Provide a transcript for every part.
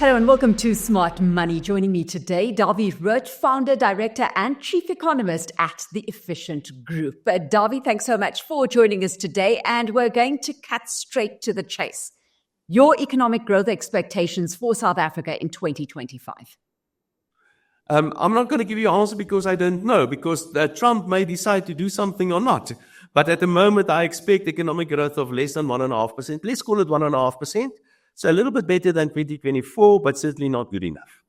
Hello and welcome to Smart Money. Joining me today, Dawie Roodt, founder, director and chief economist at the Efficient Group. Dawie, thanks so much for joining us today, and we're going to cut straight to the chase. Your economic growth expectations for South Africa in 2025. I'm not going to give you an answer because I don't know, because Trump may decide to do something or not. But at the moment, I expect economic growth of less than 1.5%. Let's call it 1.5%. So a little bit better than 2024, but certainly not good enough.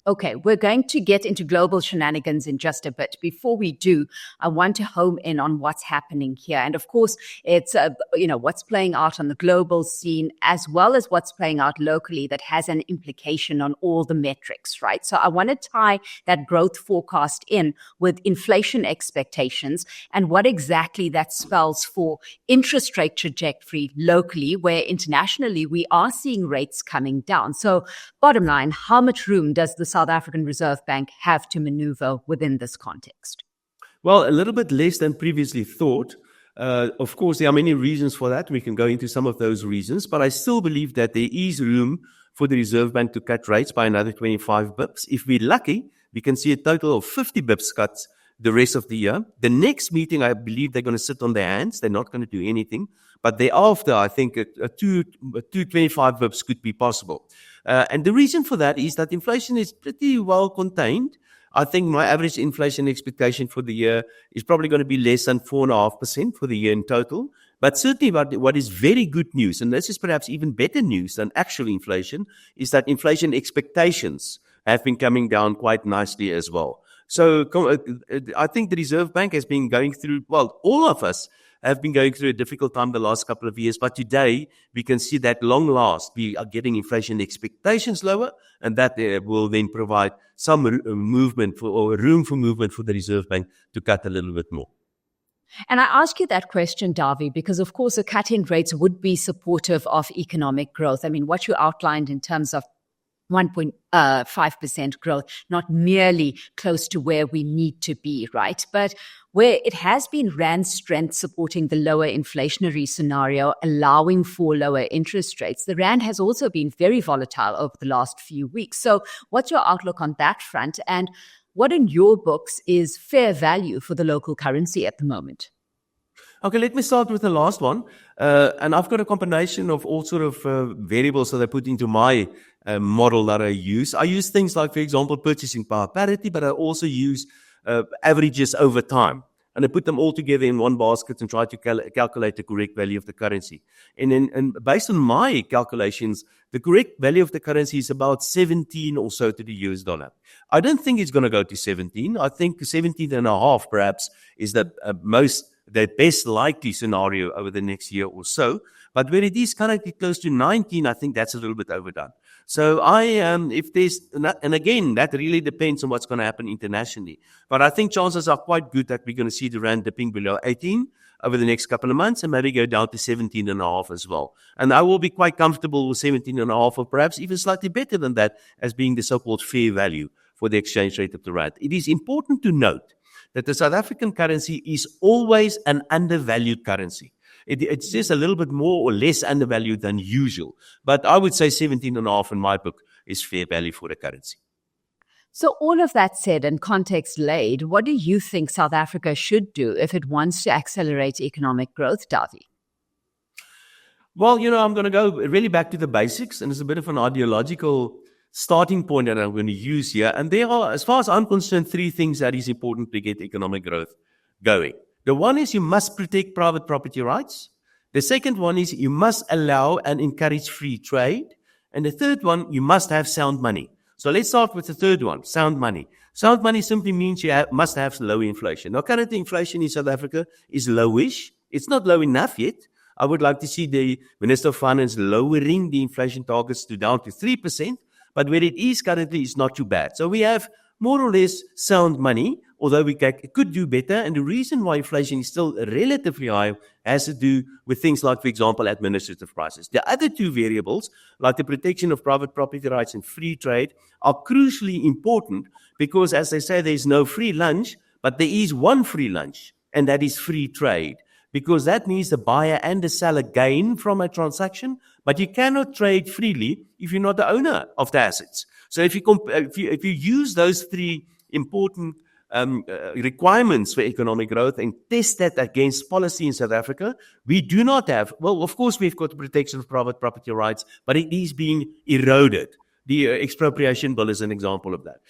Okay, we're going to get into global shenanigans in just a bit. Before we do, I want to home in on what's happening here. And of course, it's what's playing out on the global scene as well as what's playing out locally that has an implication on all the metrics, right? So I want to tie that growth forecast in with inflation expectations and what exactly that spells for interest rate trajectory locally, where internationally we are seeing rates coming down. So bottom line, how much room does the South African Reserve Bank have to maneuver within this context? Well, a little bit less than previously thought. Of course, there are many reasons for that. We can go into some of those reasons, but I still believe that there is room for the Reserve Bank to cut rates by another 25 bips. If we're lucky, we can see a total of 50 bips cuts the rest of the year. The next meeting, I believe they're going to sit on their hands. They're not going to do anything. But thereafter, I think a 225 bips could be possible. And the reason for that is that inflation is pretty well contained. I think my average inflation expectation for the year is probably going to be less than 4.5% for the year in total. But certainly what is very good news, and this is perhaps even better news than actual inflation, is that inflation expectations have been coming down quite nicely as well. So I think the Reserve Bank has been going through, well, all of us have been going through a difficult time the last couple of years. But today, we can see that long last, we are getting inflation expectations lower, and that will then provide some movement or room for movement for the Reserve Bank to cut a little bit more. And I ask you that question, Dawie, because of course a cut in rates would be supportive of economic growth. I mean, what you outlined in terms of 1.5% growth, not merely close to where we need to be, right? But where it has been Rand's strength supporting the lower inflationary scenario, allowing for lower interest rates, the Rand has also been very volatile over the last few weeks. So what's your outlook on that front? And what in your books is fair value for the local currency at the moment? Okay, let me start with the last one. And I've got a combination of all sort of variables that I put into my model that I use. I use things like, for example, purchasing power parity, but I also use averages over time. And I put them all together in one basket and try to calculate the correct value of the currency. And based on my calculations, the correct value of the currency is about 17 or so to the US dollar. I don't think it's going to go to 17. I think 17 and a half perhaps is the best likely scenario over the next year or so. But when it is currently close to 19, I think that's a little bit overdone. So if there's, and again, that really depends on what's going to happen internationally. But I think chances are quite good that we're going to see the Rand dipping below 18 over the next couple of months and maybe go down to 17 and a half as well. And I will be quite comfortable with 17 and a half or perhaps even slightly better than that as being the so-called fair value for the exchange rate of the Rand. It is important to note that the South African currency is always an undervalued currency. It's just a little bit more or less undervalued than usual. But I would say 17.5 in my book is fair value for the currency. So all of that said and context laid, what do you think South Africa should do if it wants to accelerate economic growth, Dawie? Well, I'm going to go really back to the basics, and it's a bit of an ideological starting point that I'm going to use here. And there are, as far as I'm concerned, three things that is important to get economic growth going. The one is you must protect private property rights. The second one is you must allow and encourage free trade. And the third one, you must have sound money. So let's start with the third one, sound money. Sound money simply means you must have low inflation. Now, current inflation in South Africa is lowish. It's not low enough yet. I would like to see the Minister of Finance lowering the inflation targets down to 3%. But where it is currently, it's not too bad. So we have more or less sound money, although we could do better. And the reason why inflation is still relatively high has to do with things like, for example, administrative prices. The other two variables, like the protection of private property rights and free trade, are crucially important because, as they say, there's no free lunch, but there is one free lunch, and that is free trade. because that means the buyer and the seller gain from a transaction, but you cannot trade freely if you're not the owner of the assets. So if you use those three important requirements for economic growth and test that against policy in South Africa, we do not have, well, of course, we've got the protection of private property rights, but it is being eroded. The expropriation bill is an example of that.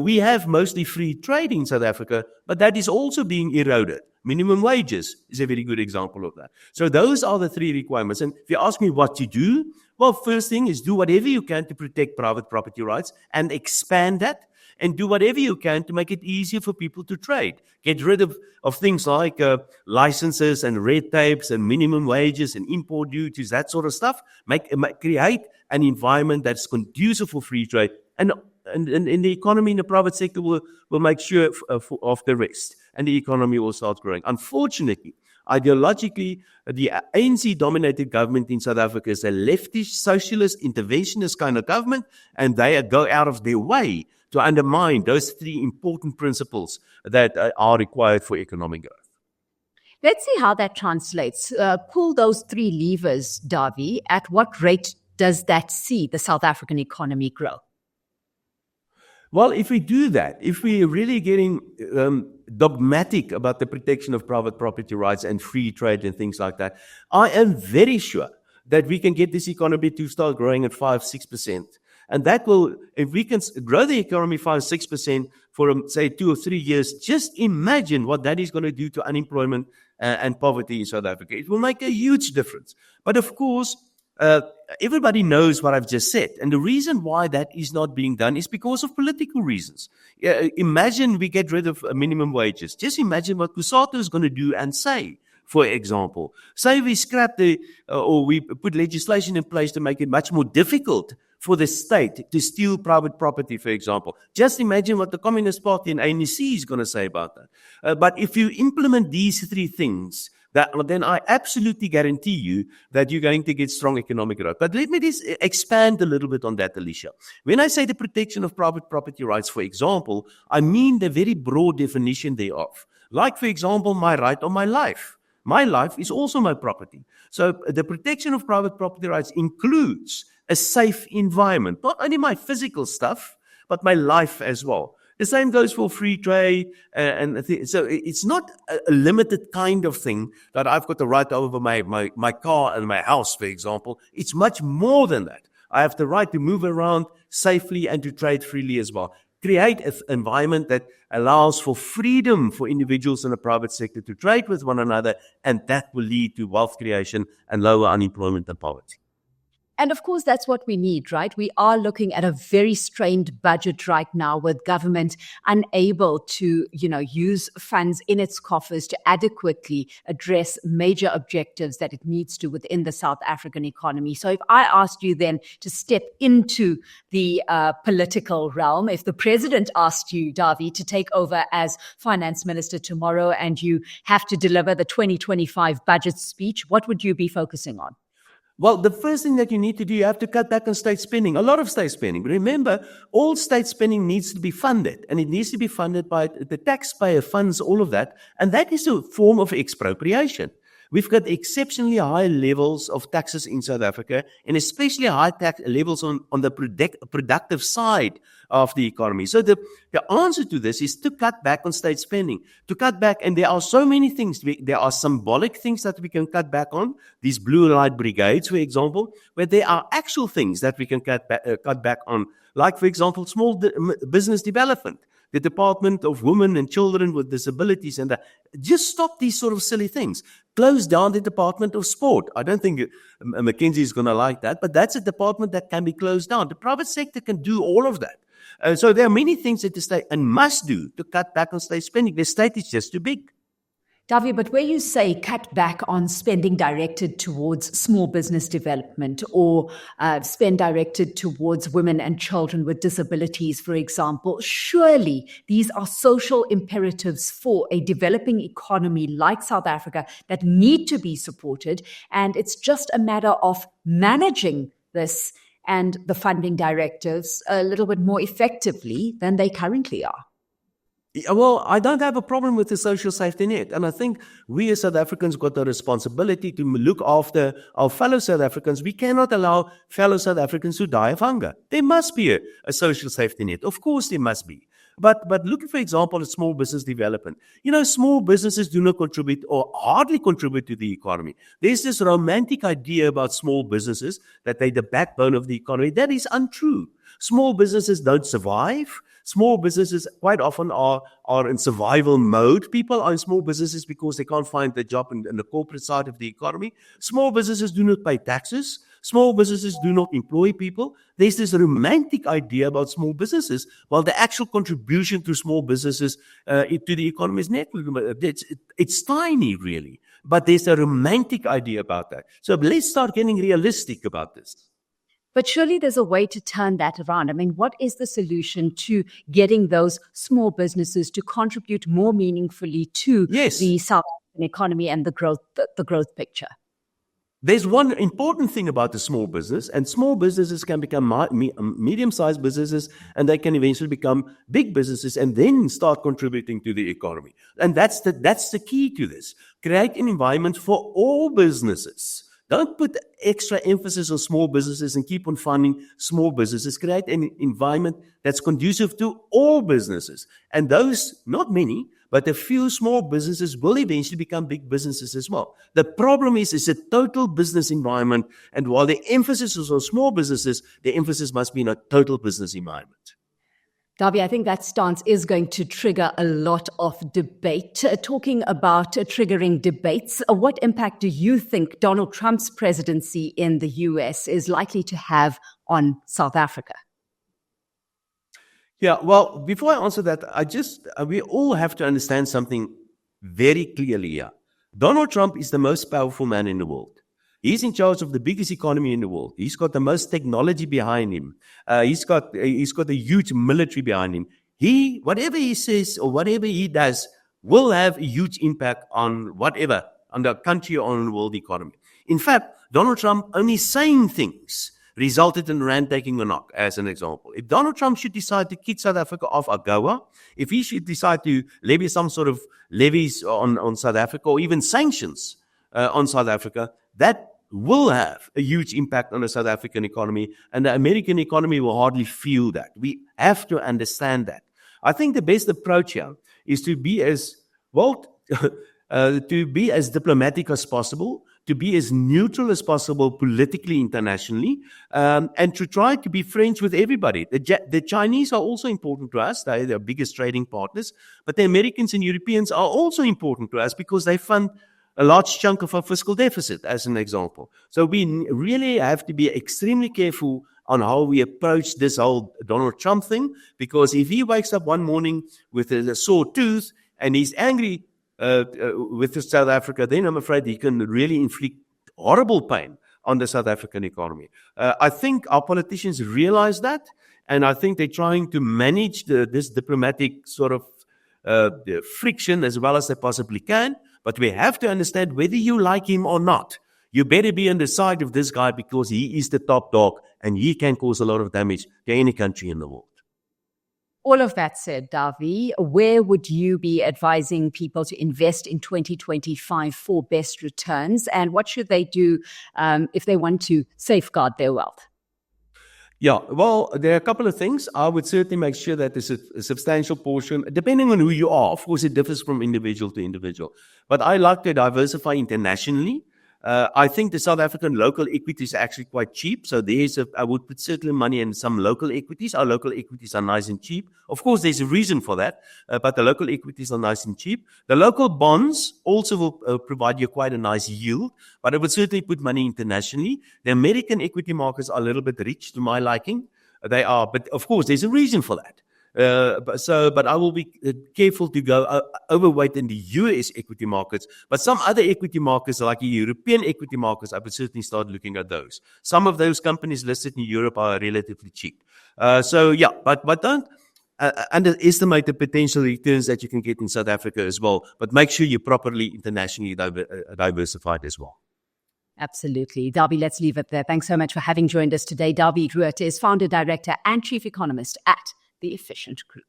We have mostly free trade in South Africa, but that is also being eroded. Minimum wages is a very good example of that. So those are the three requirements. And if you ask me what to do, well, first thing is do whatever you can to protect private property rights and expand that. And do whatever you can to make it easier for people to trade. Get rid of things like licenses and red tapes and minimum wages and import duties, that sort of stuff. Create an environment that's conducive for free trade. And the economy in the private sector will make sure of the rest. And the economy will start growing. Unfortunately, ideologically, the ANC-dominated government in South Africa is a leftist, socialist, interventionist kind of government, and they go out of their way to undermine those three important principles that are required for economic growth. Let's see how that translates. Pull those three levers, Dawie. At what rate does that see the South African economy grow? Well, if we do that, if we're really getting dogmatic about the protection of private property rights and free trade and things like that, I am very sure that we can get this economy to start growing at 5-6%. And that will, if we can grow the economy 5-6% for, say, 2 or 3 years, just imagine what that is going to do to unemployment and poverty in South Africa. It will make a huge difference. But of course, everybody knows what I've just said. And the reason why that is not being done is because of political reasons. Imagine we get rid of minimum wages. Just imagine what Kusatu is going to do and say. For example, say we scrap or we put legislation in place to make it much more difficult for the state to steal private property, for example. Just imagine what the Communist Party and ANC is going to say about that. But if you implement these three things, then I absolutely guarantee you that you're going to get strong economic growth. But let me just expand a little bit on that, Alishia. When I say the protection of private property rights, for example, I mean the very broad definition thereof. Like, for example, my right on my life. My life is also my property. So the protection of private property rights includes a safe environment, not only my physical stuff, but my life as well. The same goes for free trade. So it's not a limited kind of thing that I've got the right over my car and my house, for example. It's much more than that. I have the right to move around safely and to trade freely as well. Create an environment that allows for freedom for individuals in the private sector to trade with one another, and that will lead to wealth creation and lower unemployment and poverty. And of course, that's what we need, right? We are looking at a very strained budget right now with government unable to, use funds in its coffers to adequately address major objectives that it needs to within the South African economy. So if I asked you then to step into the political realm, if the president asked you, Dawie, to take over as finance minister tomorrow and you have to deliver the 2025 budget speech, what would you be focusing on? Well, the first thing that you need to do, you have to cut back on state spending, a lot of state spending. Remember, all state spending needs to be funded, and it needs to be funded by the taxpayer funds, all of that, and that is a form of expropriation. We've got exceptionally high levels of taxes in South Africa, and especially high tax levels on the productive side of the economy. So the answer to this is to cut back on state spending, to cut back, and there are so many things. There are symbolic things that we can cut back on, these blue light brigades, for example, where there are actual things that we can cut back on, like, for example, small business development. The Department of Women and Children with Disabilities, and just stop these sort of silly things. Close down the Department of Sport. I don't think McKinsey is going to like that, but that's a department that can be closed down. The private sector can do all of that. So there are many things that the state and must do to cut back on state spending. The state is just too big. Dawie, but where you say cut back on spending directed towards small business development or spend directed towards women and children with disabilities, for example, surely these are social imperatives for a developing economy like South Africa that need to be supported. And it's just a matter of managing this and the funding directives a little bit more effectively than they currently are. Well, I don't have a problem with the social safety net. And I think we as South Africans got the responsibility to look after our fellow South Africans. We cannot allow fellow South Africans to die of hunger. There must be a social safety net. Of course, there must be. But look, for example, at small business development. Small businesses do not contribute or hardly contribute to the economy. There's this romantic idea about small businesses that they're the backbone of the economy. That is untrue. Small businesses don't survive. Small businesses quite often are in survival mode. People are in small businesses because they can't find a job in the corporate side of the economy. Small businesses do not pay taxes. Small businesses do not employ people. There's this romantic idea about small businesses, while the actual contribution to small businesses to the economy is negligible. It's tiny, really. But there's a romantic idea about that. So let's start getting realistic about this. But surely there's a way to turn that around. I mean, what is the solution to getting those small businesses to contribute more meaningfully to the South African economy and the growth picture? There's one important thing about the small business, and small businesses can become medium-sized businesses, and they can eventually become big businesses and then start contributing to the economy. And that's the key to this. Create an environment for all businesses. Don't put extra emphasis on small businesses and keep on funding small businesses. Create an environment that's conducive to all businesses. And those, not many, but a few small businesses will eventually become big businesses as well. The problem is it's a total business environment. And while the emphasis is on small businesses, the emphasis must be in a total business environment. Dawie, I think that stance is going to trigger a lot of debate. Talking about triggering debates, what impact do you think Donald Trump's presidency in the US is likely to have on South Africa? Yeah, well, before I answer that, we all have to understand something very clearly here. Donald Trump is the most powerful man in the world. He's in charge of the biggest economy in the world. He's got the most technology behind him. He's got a huge military behind him. Whatever he says or whatever he does will have a huge impact on the country or on the world economy. In fact, Donald Trump only saying things resulted in Rand taking a knock, as an example. If Donald Trump should decide to kick South Africa off AGOA, if he should decide to levy some sort of levies on South Africa or even sanctions on South Africa, that will have a huge impact on the South African economy, and the American economy will hardly feel that. We have to understand that. I think the best approach here is to be as diplomatic as possible, to be as neutral as possible politically, internationally, and to try to be friends with everybody. The Chinese are also important to us. They're our biggest trading partners, but the Americans and Europeans are also important to us because they fund a large chunk of our fiscal deficit, as an example. So we really have to be extremely careful on how we approach this whole Donald Trump thing, because if he wakes up one morning with a sore tooth and he's angry with South Africa, then I'm afraid he can really inflict horrible pain on the South African economy. I think our politicians realize that, and I think they're trying to manage this diplomatic sort of friction as well as they possibly can. But we have to understand whether you like him or not. You better be on the side of this guy because he is the top dog and he can cause a lot of damage to any country in the world. All of that said, Dawie, where would you be advising people to invest in 2025 for best returns? And what should they do if they want to safeguard their wealth? Yeah, well, there are a couple of things. I would certainly make sure that there's a substantial portion, depending on who you are. Of course, it differs from individual to individual. But I like to diversify internationally. I think the South African local equities are actually quite cheap. So I would put certainly money in some local equities. Our local equities are nice and cheap. Of course, there's a reason for that, but the local equities are nice and cheap. The local bonds also will provide you quite a nice yield, but I would certainly put money internationally. The American equity markets are a little bit rich to my liking. They are, but of course, there's a reason for that. But I will be careful to go overweight in the US equity markets. But some other equity markets, like the European equity markets, I would certainly start looking at those. Some of those companies listed in Europe are relatively cheap. But don't underestimate the potential returns that you can get in South Africa as well. But make sure you're properly internationally diversified as well. Absolutely. Dawie, let's leave it there. Thanks so much for having joined us today. Dawie Roodt is founder, director, and chief economist at the Efficient Group.